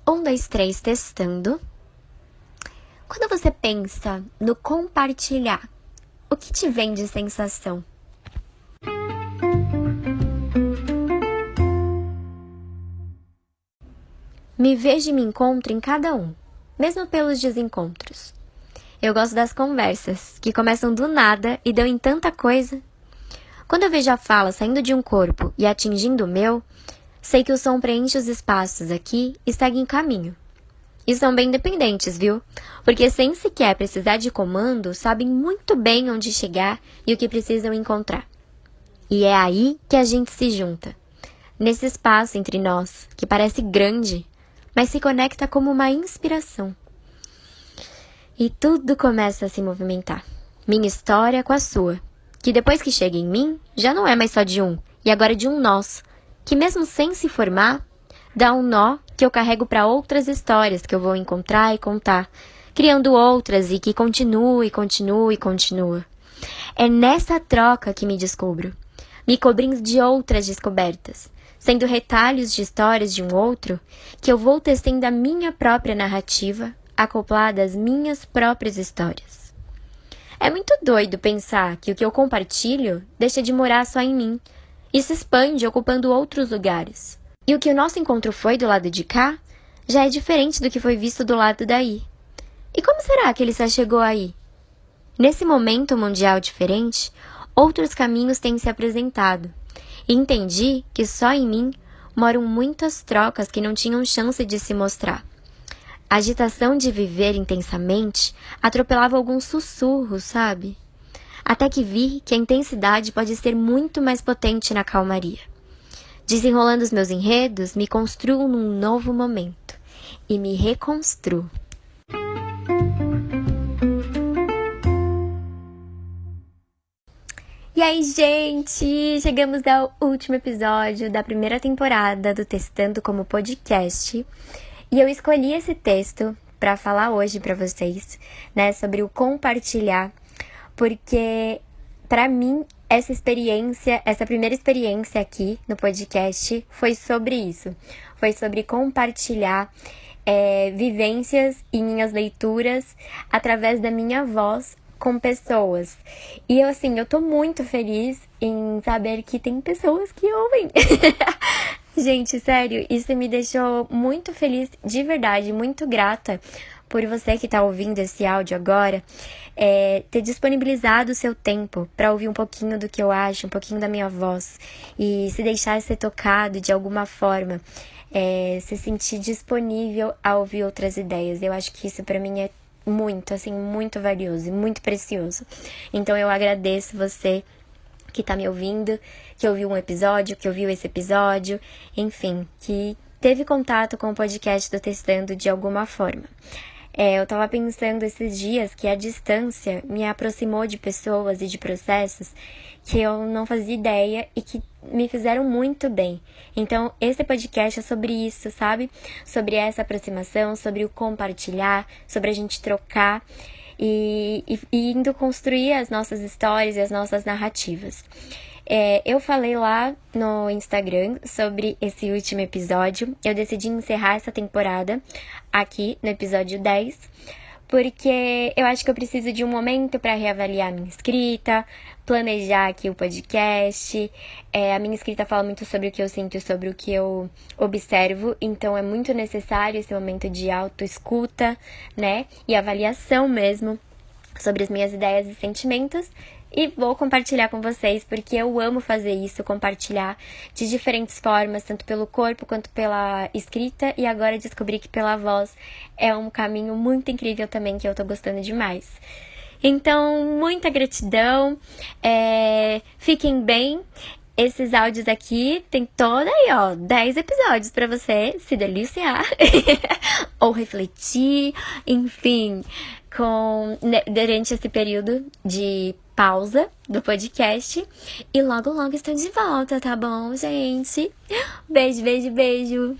Um, dois, três, testando. Quando você pensa no compartilhar, o que te vem de sensação? Me vejo e me encontro em cada um, mesmo pelos desencontros. Eu gosto das conversas, que começam do nada e dão em tanta coisa. Quando eu vejo a fala saindo de um corpo e atingindo o meu, sei que o som preenche os espaços aqui e segue em caminho. E são bem independentes, viu? Porque sem sequer precisar de comando, sabem muito bem onde chegar e o que precisam encontrar. E é aí que a gente se junta. Nesse espaço entre nós, que parece grande, mas se conecta como uma inspiração. E tudo começa a se movimentar. Minha história com a sua, que depois que chega em mim, já não é mais só de um, e agora de um nós, que mesmo sem se formar, dá um nó que eu carrego para outras histórias que eu vou encontrar e contar, criando outras e que continua e continua e continua. É nessa troca que me descubro, me cobrindo de outras descobertas, sendo retalhos de histórias de um outro, que eu vou tecendo a minha própria narrativa, acoplada às minhas próprias histórias. É muito doido pensar que o que eu compartilho deixa de morar só em mim e se expande ocupando outros lugares. E o que o nosso encontro foi do lado de cá já é diferente do que foi visto do lado daí. E como será que ele só chegou aí? Nesse momento mundial diferente, outros caminhos têm se apresentado. E entendi que só em mim moram muitas trocas que não tinham chance de se mostrar. A agitação de viver intensamente atropelava alguns sussurros, sabe? Até que vi que a intensidade pode ser muito mais potente na calmaria. Desenrolando os meus enredos, me construo num novo momento e me reconstruo. E aí, gente, chegamos ao último episódio da primeira temporada do Testando como Podcast. E eu escolhi esse texto para falar hoje para vocês, né, sobre o compartilhar, porque para mim essa primeira experiência aqui no podcast foi sobre isso. Foi sobre compartilhar vivências e minhas leituras através da minha voz com pessoas. E eu tô muito feliz em saber que tem pessoas que ouvem. Gente, sério, isso me deixou muito feliz, de verdade, muito grata por você que tá ouvindo esse áudio agora, ter disponibilizado o seu tempo para ouvir um pouquinho do que eu acho, um pouquinho da minha voz, e se deixar ser tocado de alguma forma, se sentir disponível a ouvir outras ideias. Eu acho que isso para mim é muito valioso e muito precioso. Então eu agradeço você que tá me ouvindo, que ouviu um episódio, que ouviu esse episódio, enfim, que teve contato com o podcast do Testando de alguma forma. Eu tava pensando esses dias que a distância me aproximou de pessoas e de processos que eu não fazia ideia e que me fizeram muito bem. Então, esse podcast é sobre isso, sabe? Sobre essa aproximação, sobre o compartilhar, sobre a gente trocar e indo construir as nossas histórias e as nossas narrativas. Eu falei lá no Instagram sobre esse último episódio. Eu decidi encerrar essa temporada aqui no episódio 10, porque eu acho que eu preciso de um momento para reavaliar a minha escrita, planejar aqui o podcast. A minha escrita fala muito sobre o que eu sinto e sobre o que eu observo, então é muito necessário esse momento de autoescuta, né? E avaliação mesmo sobre as minhas ideias e sentimentos. E vou compartilhar com vocês, porque eu amo fazer isso, compartilhar de diferentes formas, tanto pelo corpo quanto pela escrita, e agora descobri que pela voz é um caminho muito incrível também, que eu tô gostando demais. Então, muita gratidão, fiquem bem. Esses áudios aqui tem toda aí, 10 episódios pra você se deliciar ou refletir, enfim, durante esse período de pausa do podcast. E logo estou de volta, tá bom, gente? Beijo, beijo, beijo!